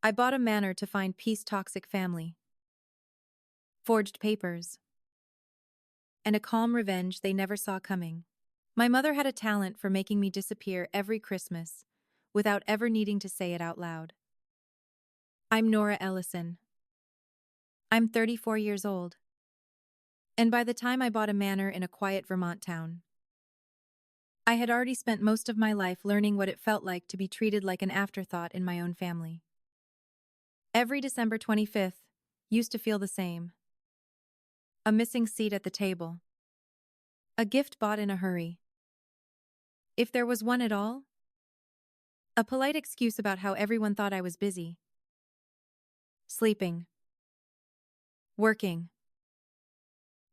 I bought a manor to find peace toxic family, forged papers, and a calm revenge they never saw coming. My mother had a talent for making me disappear every Christmas, without ever needing to say it out loud. I'm Nora Ellison. I'm 34 years old. And by the time I bought a manor in a quiet Vermont town, I had already spent most of my life learning what it felt like to be treated like an afterthought in my own family. Every December 25th used to feel the same. A missing seat at the table. A gift bought in a hurry. If there was one at all. A polite excuse about how everyone thought I was busy. Sleeping. Working.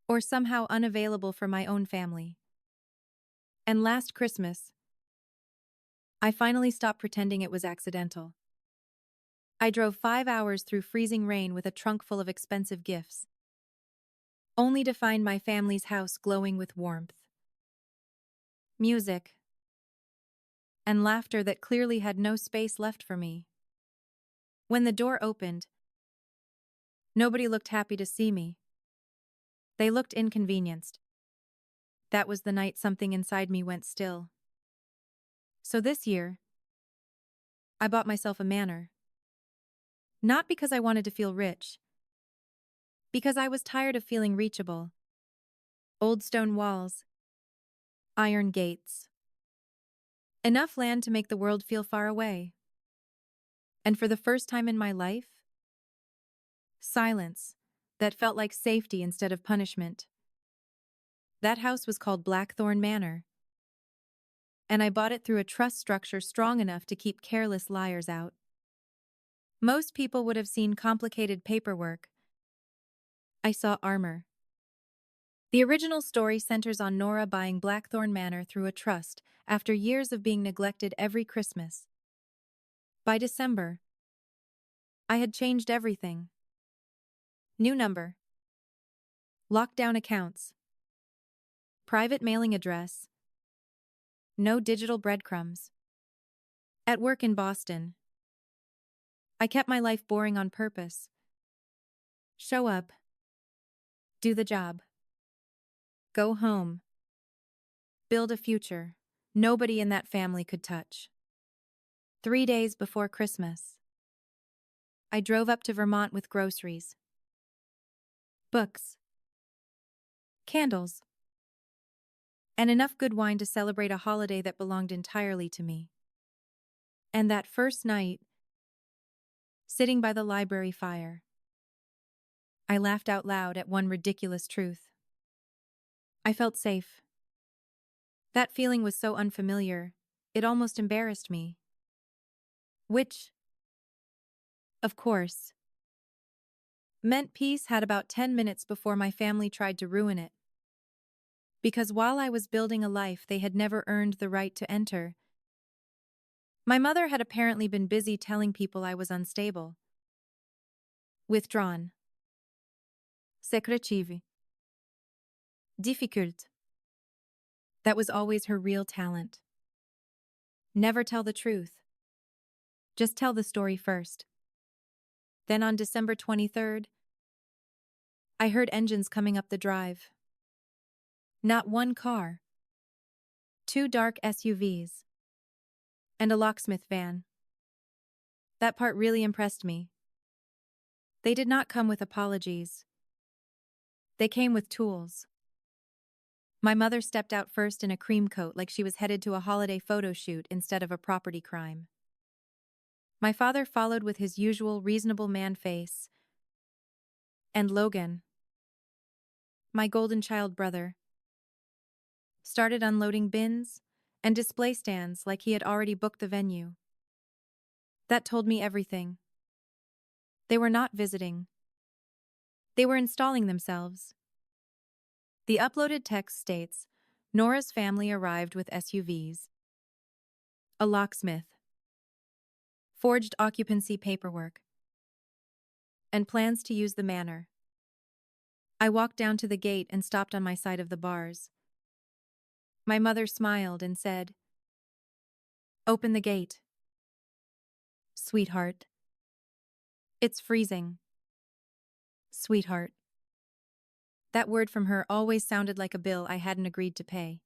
Or somehow unavailable for my own family. And last Christmas, I finally stopped pretending it was accidental. I drove 5 hours through freezing rain with a trunk full of expensive gifts, only to find my family's house glowing with warmth, music, and laughter that clearly had no space left for me. When the door opened, nobody looked happy to see me. They looked inconvenienced. That was the night something inside me went still. So this year, I bought myself a manor. Not because I wanted to feel rich, because I was tired of feeling reachable. Old stone walls, iron gates. Enough land to make the world feel far away. And for the first time in my life, silence that felt like safety instead of punishment. That house was called Blackthorn Manor, and I bought it through a trust structure strong enough to keep careless liars out. Most people would have seen complicated paperwork. I saw armor. The original story centers on Nora buying Blackthorn Manor through a trust after years of being neglected every Christmas. By December, I had changed everything. New number. Lockdown accounts. Private mailing address. No digital breadcrumbs. At work in Boston, I kept my life boring on purpose. Show up. Do the job. Go home. Build a future nobody in that family could touch. 3 days before Christmas, I drove up to Vermont with groceries, books, candles, and enough good wine to celebrate a holiday that belonged entirely to me. And that first night, sitting by the library fire, I laughed out loud at one ridiculous truth. I felt safe. That feeling was so unfamiliar, it almost embarrassed me. Which, of course, meant peace had about 10 minutes before my family tried to ruin it. Because while I was building a life they had never earned the right to enter, my mother had apparently been busy telling people I was unstable, withdrawn, secretive, difficult. That was always her real talent. Never tell the truth. Just tell the story first. Then on December 23rd, I heard engines coming up the drive. Not one car. 2 dark SUVs. And a locksmith van. That part really impressed me. They did not come with apologies. They came with tools. My mother stepped out first in a cream coat like she was headed to a holiday photo shoot instead of a property crime. My father followed with his usual reasonable man face. And Logan, my golden child brother, started unloading bins and display stands like he had already booked the venue. That told me everything. They were not visiting. They were installing themselves. The uploaded text states, Nora's family arrived with SUVs, a locksmith, forged occupancy paperwork, and plans to use the manor. I walked down to the gate and stopped on my side of the bars. My mother smiled and said, "Open the gate, sweetheart." It's freezing. Sweetheart. That word from her always sounded like a bill I hadn't agreed to pay.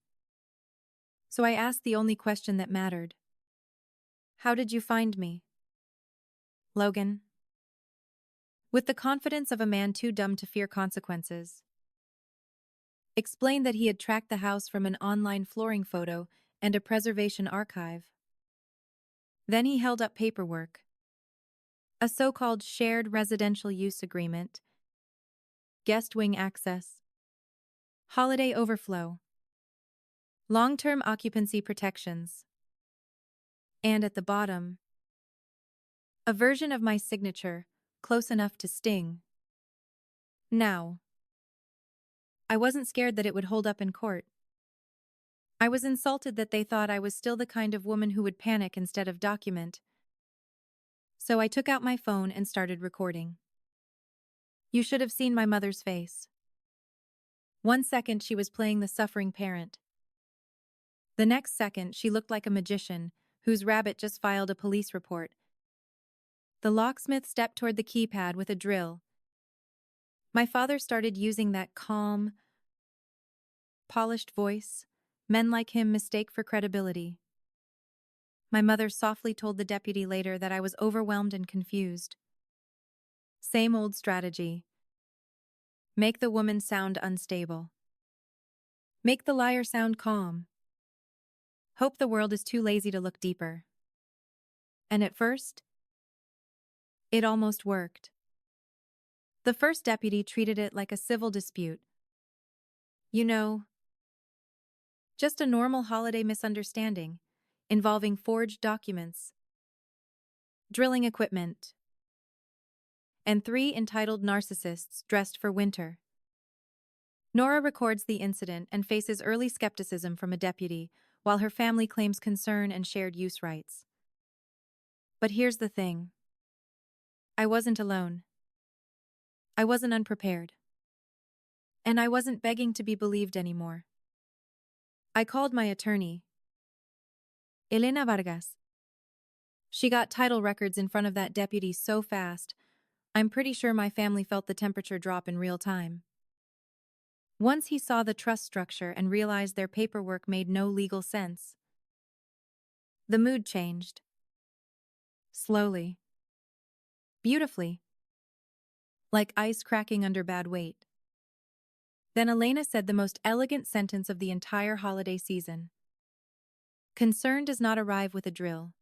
So I asked the only question that mattered. How did you find me? Logan. With the confidence of a man too dumb to fear consequences. Explained that he had tracked the house from an online flooring photo and a preservation archive. Then he held up paperwork. A so-called shared residential use agreement. Guest wing access. Holiday overflow. Long-term occupancy protections. And at the bottom, a version of my signature, close enough to sting. Now, I wasn't scared that it would hold up in court. I was insulted that they thought I was still the kind of woman who would panic instead of document. So I took out my phone and started recording. You should have seen my mother's face. 1 second she was playing the suffering parent. The next second she looked like a magician whose rabbit just filed a police report. The locksmith stepped toward the keypad with a drill. My father started using that calm, polished voice men like him mistake for credibility. My mother softly told the deputy later that I was overwhelmed and confused. Same old strategy. Make the woman sound unstable. Make the liar sound calm. Hope the world is too lazy to look deeper. And at first, it almost worked. The first deputy treated it like a civil dispute. You know, just a normal holiday misunderstanding, involving forged documents, drilling equipment, and 3 entitled narcissists dressed for winter. Nora records the incident and faces early skepticism from a deputy, while her family claims concern and shared use rights. But here's the thing. I wasn't alone. I wasn't unprepared. And I wasn't begging to be believed anymore. I called my attorney, Elena Vargas. She got title records in front of that deputy so fast, I'm pretty sure my family felt the temperature drop in real time. Once he saw the trust structure and realized their paperwork made no legal sense, the mood changed. Slowly. Beautifully. Like ice cracking under bad weight. Then Elena said the most elegant sentence of the entire holiday season. Concern does not arrive with a drill.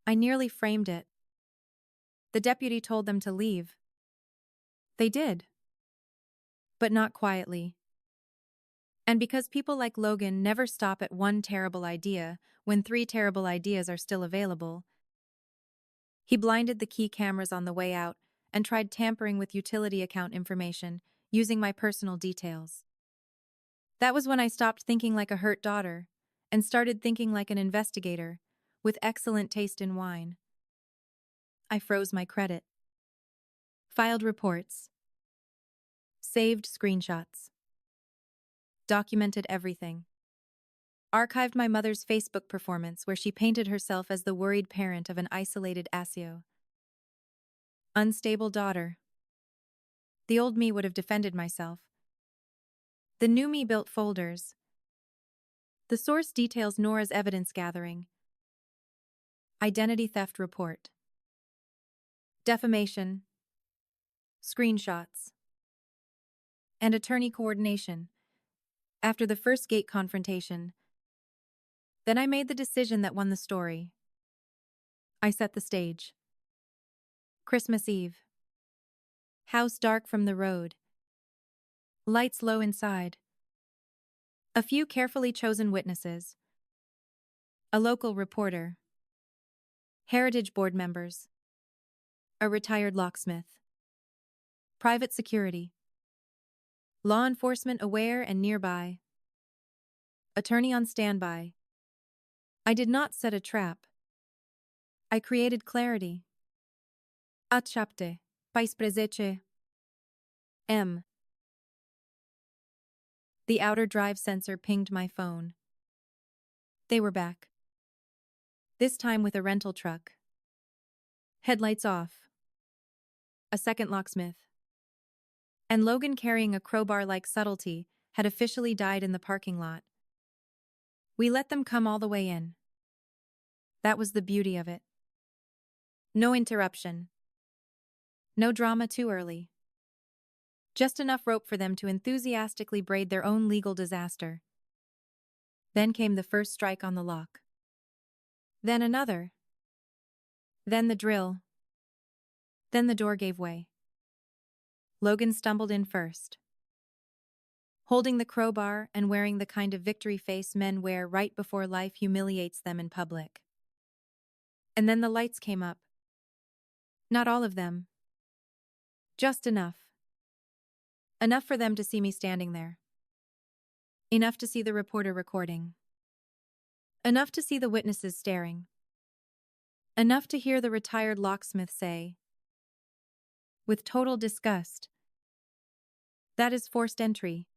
I nearly framed it. The deputy told them to leave. They did. But not quietly. And because people like Logan never stop at one terrible idea when 3 terrible ideas are still available, he blinded the key cameras on the way out and tried tampering with utility account information using my personal details. That was when I stopped thinking like a hurt daughter and started thinking like an investigator with excellent taste in wine. I froze my credit. Filed reports. Saved screenshots. Documented everything. Archived my mother's Facebook performance where she painted herself as the worried parent of an isolated Asio. Unstable daughter. The old me would have defended myself. The new me built folders. The source details Nora's evidence gathering. Identity theft report. Defamation. Screenshots. And attorney coordination. After the first gate confrontation, then I made the decision that won the story. I set the stage. Christmas Eve. House dark from the road. Lights low inside. A few carefully chosen witnesses. A local reporter. Heritage board members. A retired locksmith. Private security. Law enforcement aware and nearby. Attorney on standby. I did not set a trap. I created clarity. Accepte, paisprezece. M. The outer drive sensor pinged my phone. They were back. This time with a rental truck. Headlights off. a second locksmith, and Logan, carrying a crowbar-like subtlety, had officially died in the parking lot. We let them come all the way in. That was the beauty of it. No interruption. No drama too early. Just enough rope for them to enthusiastically braid their own legal disaster. Then came the first strike on the lock. Then another. Then the drill. Then the door gave way. Logan stumbled in first, holding the crowbar and wearing the kind of victory face men wear right before life humiliates them in public. And then the lights came up. Not all of them. Just enough. Enough for them to see me standing there. Enough to see the reporter recording. Enough to see the witnesses staring. Enough to hear the retired locksmith say, with total disgust, "That is forced entry."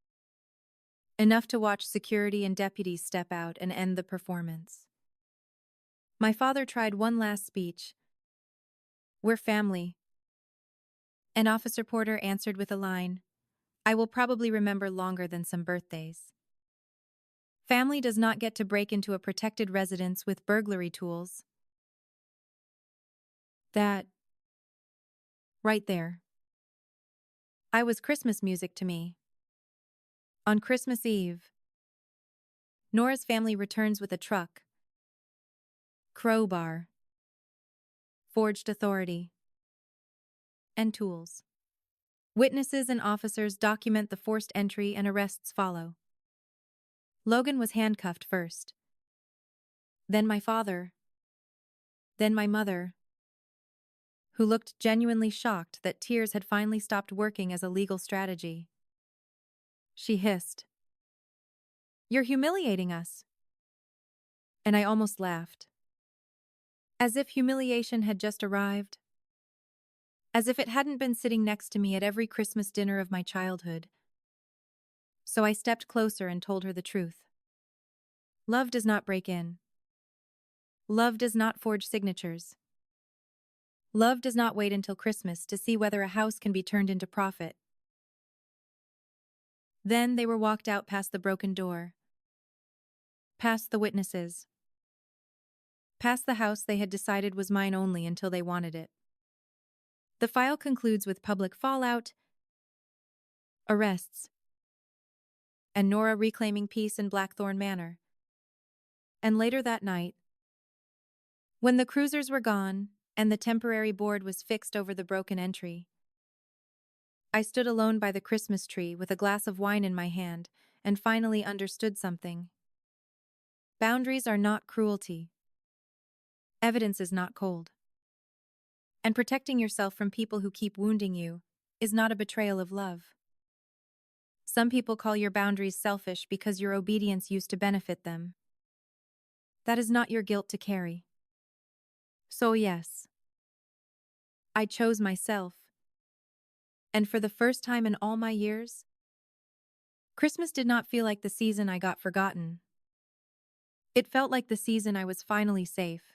Enough to watch security and deputies step out and end the performance. My father tried one last speech. "We're family." An officer Porter answered with a line I will probably remember longer than some birthdays. Family does not get to break into a protected residence with burglary tools. That, right there, I was Christmas music to me. On Christmas Eve, Nora's family returns with a truck, crowbar, forged authority, and tools. Witnesses and officers document the forced entry and arrests follow. Logan was handcuffed first. Then my father. Then my mother, who looked genuinely shocked that tears had finally stopped working as a legal strategy. She hissed, "You're humiliating us." And I almost laughed. As if humiliation had just arrived. As if it hadn't been sitting next to me at every Christmas dinner of my childhood. So I stepped closer and told her the truth. Love does not break in. Love does not forge signatures. Love does not wait until Christmas to see whether a house can be turned into profit. Then they were walked out past the broken door, past the witnesses, past the house they had decided was mine only until they wanted it. The file concludes with public fallout, arrests, and Nora reclaiming peace in Blackthorn Manor. And later that night, when the cruisers were gone and the temporary board was fixed over the broken entry, I stood alone by the Christmas tree with a glass of wine in my hand and finally understood something. Boundaries are not cruelty. Evidence is not cold. And protecting yourself from people who keep wounding you is not a betrayal of love. Some people call your boundaries selfish because your obedience used to benefit them. That is not your guilt to carry. So yes, I chose myself. And for the first time in all my years, Christmas did not feel like the season I got forgotten. It felt like the season I was finally safe.